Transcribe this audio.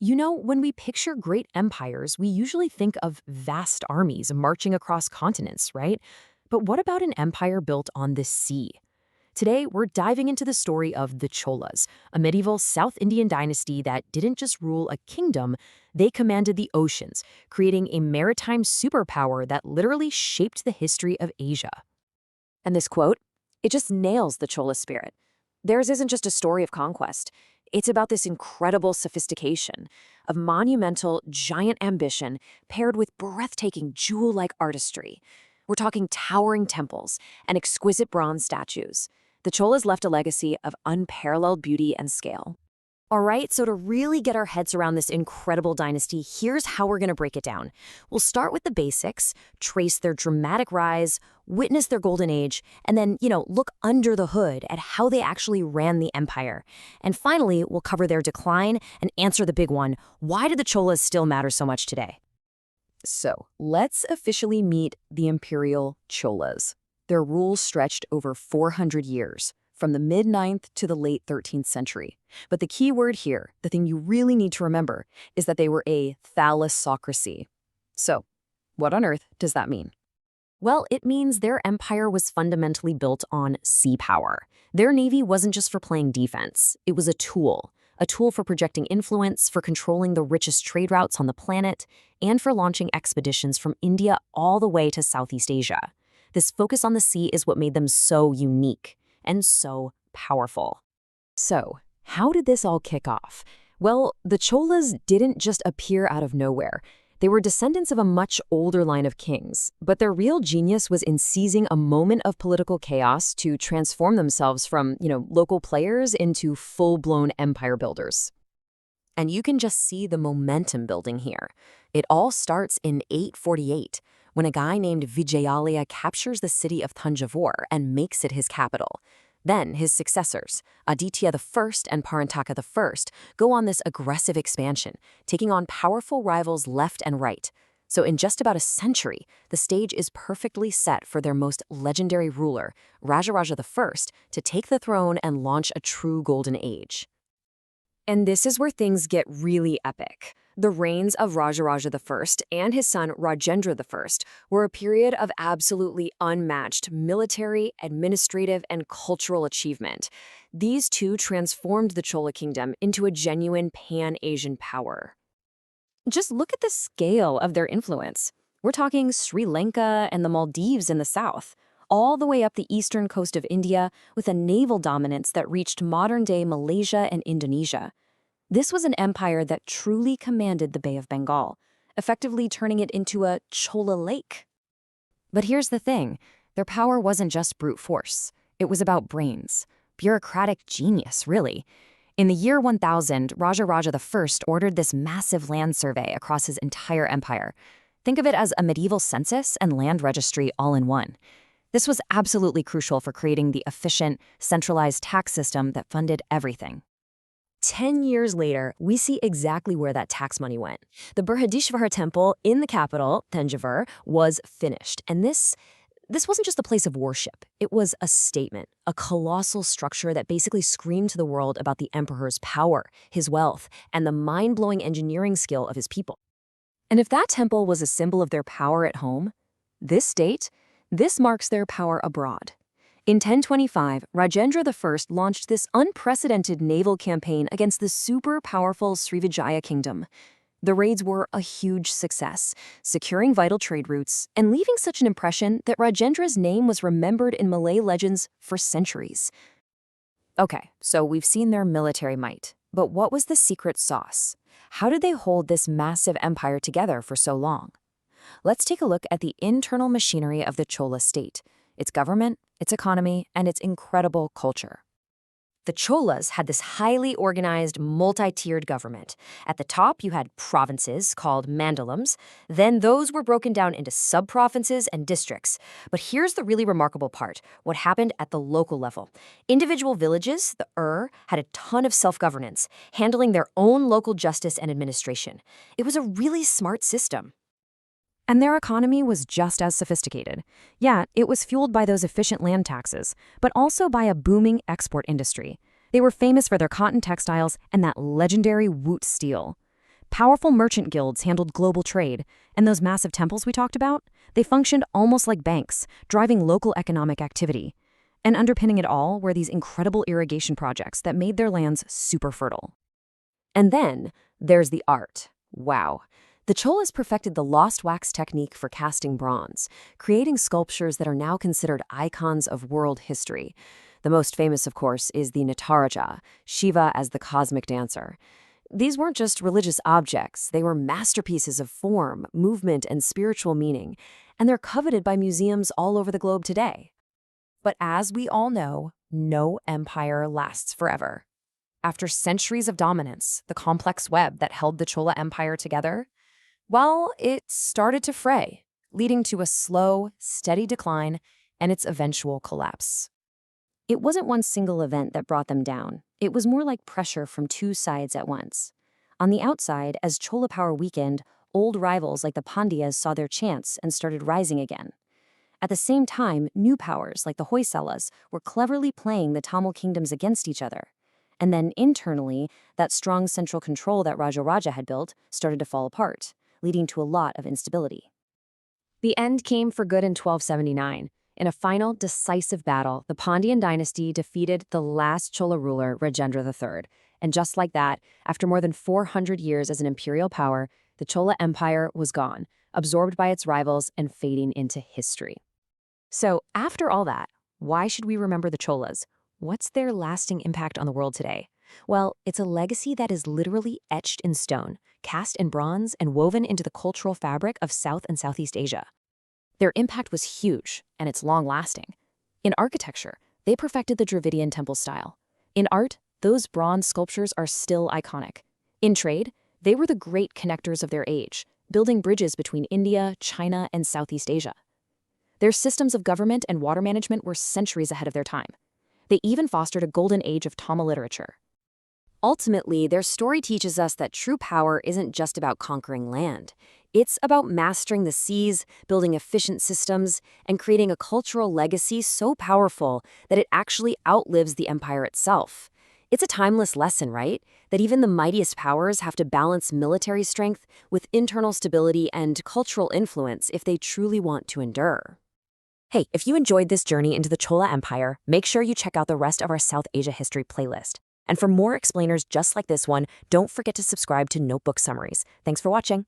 You know, when we picture great empires, we usually think of vast armies marching across continents, right? But what about an empire built on the sea? Today, we're diving into the story of the Cholas, a medieval South Indian dynasty that didn't just rule a kingdom, they commanded the oceans, creating a maritime superpower that literally shaped the history of Asia. And this quote, it just nails the Chola spirit. Theirs isn't just a story of conquest. It's about this incredible sophistication of monumental, giant ambition paired with breathtaking jewel-like artistry. We're talking towering temples and exquisite bronze statues. The Cholas left a legacy of unparalleled beauty and scale. All right, so to really get our heads around this incredible dynasty, here's how we're going to break it down. We'll start with the basics, trace their dramatic rise, witness their golden age, and then, look under the hood at how they actually ran the empire. And finally, we'll cover their decline and answer the big one, why do the Cholas still matter so much today? So, let's officially meet the imperial Cholas. Their rule stretched over 400 years, from the mid-9th to the late 13th century. But the key word here, the thing you really need to remember, is that they were a thalassocracy. So, what on earth does that mean? Well, it means their empire was fundamentally built on sea power. Their navy wasn't just for playing defense, it was a tool for projecting influence, for controlling the richest trade routes on the planet, and for launching expeditions from India all the way to Southeast Asia. This focus on the sea is what made them so unique and so powerful. So, how did this all kick off? Well, the Cholas didn't just appear out of nowhere. They were descendants of a much older line of kings, but their real genius was in seizing a moment of political chaos to transform themselves from, local players into full-blown empire builders. And you can just see the momentum building here. It all starts in 848, when a guy named Vijayalaya captures the city of Thanjavur and makes it his capital. Then his successors, Aditya I and Parantaka I, go on this aggressive expansion, taking on powerful rivals left and right. So in just about a century, the stage is perfectly set for their most legendary ruler, Rajaraja I, to take the throne and launch a true golden age. And this is where things get really epic. The reigns of Rajaraja I and his son Rajendra I were a period of absolutely unmatched military, administrative, and cultural achievement. These two transformed the Chola kingdom into a genuine pan-Asian power. Just look at the scale of their influence. We're talking Sri Lanka and the Maldives in the south, all the way up the eastern coast of India with a naval dominance that reached modern-day Malaysia and Indonesia. This was an empire that truly commanded the Bay of Bengal, effectively turning it into a Chola lake. But here's the thing, their power wasn't just brute force. It was about brains, bureaucratic genius, really. In the year 1000, Rajaraja I ordered this massive land survey across his entire empire. Think of it as a medieval census and land registry all in one. This was absolutely crucial for creating the efficient, centralized tax system that funded everything. 10 years later, we see exactly where that tax money went. The Brihadisvara Temple in the capital, Thanjavur, was finished. And this wasn't just a place of worship. It was a statement, a colossal structure that basically screamed to the world about the emperor's power, his wealth, and the mind-blowing engineering skill of his people. And if that temple was a symbol of their power at home, this marks their power abroad. In 1025, Rajendra I launched this unprecedented naval campaign against the super-powerful Srivijaya kingdom. The raids were a huge success, securing vital trade routes and leaving such an impression that Rajendra's name was remembered in Malay legends for centuries. Okay, so we've seen their military might, but what was the secret sauce? How did they hold this massive empire together for so long? Let's take a look at the internal machinery of the Chola state, its government, its economy, and its incredible culture. The Cholas had this highly organized, multi-tiered government. At the top, you had provinces called mandalams. Then those were broken down into sub-provinces and districts. But here's the really remarkable part, what happened at the local level. Individual villages, the had a ton of self-governance, handling their own local justice and administration. It was a really smart system. And their economy was just as sophisticated. Yeah, it was fueled by those efficient land taxes, but also by a booming export industry. They were famous for their cotton textiles and that legendary woot steel. Powerful merchant guilds handled global trade, and those massive temples we talked about, they functioned almost like banks, driving local economic activity. And underpinning it all were these incredible irrigation projects that made their lands super fertile. And then there's the art. Wow. The Cholas perfected the lost wax technique for casting bronze, creating sculptures that are now considered icons of world history. The most famous, of course, is the Nataraja, Shiva as the cosmic dancer. These weren't just religious objects, they were masterpieces of form, movement, and spiritual meaning, and they're coveted by museums all over the globe today. But as we all know, no empire lasts forever. After centuries of dominance, the complex web that held the Chola Empire together, well, it started to fray, leading to a slow, steady decline and its eventual collapse. It wasn't one single event that brought them down. It was more like pressure from two sides at once. On the outside, as Chola power weakened, old rivals like the Pandyas saw their chance and started rising again. At the same time, new powers like the Hoysalas were cleverly playing the Tamil kingdoms against each other. And then internally, that strong central control that Raja had built started to fall apart, leading to a lot of instability. The end came for good in 1279. In a final, decisive battle, the Pandyan dynasty defeated the last Chola ruler, Rajendra III. And just like that, after more than 400 years as an imperial power, the Chola Empire was gone, absorbed by its rivals and fading into history. So, after all that, why should we remember the Cholas? What's their lasting impact on the world today? Well, it's a legacy that is literally etched in stone, cast in bronze, and woven into the cultural fabric of South and Southeast Asia. Their impact was huge, and it's long-lasting. In architecture, they perfected the Dravidian temple style. In art, those bronze sculptures are still iconic. In trade, they were the great connectors of their age, building bridges between India, China, and Southeast Asia. Their systems of government and water management were centuries ahead of their time. They even fostered a golden age of Tamil literature. Ultimately, their story teaches us that true power isn't just about conquering land. It's about mastering the seas, building efficient systems, and creating a cultural legacy so powerful that it actually outlives the empire itself. It's a timeless lesson, right? That even the mightiest powers have to balance military strength with internal stability and cultural influence if they truly want to endure. Hey, if you enjoyed this journey into the Chola Empire, make sure you check out the rest of our South Asia history playlist. And for more explainers just like this one, don't forget to subscribe to Notebook Summaries. Thanks for watching.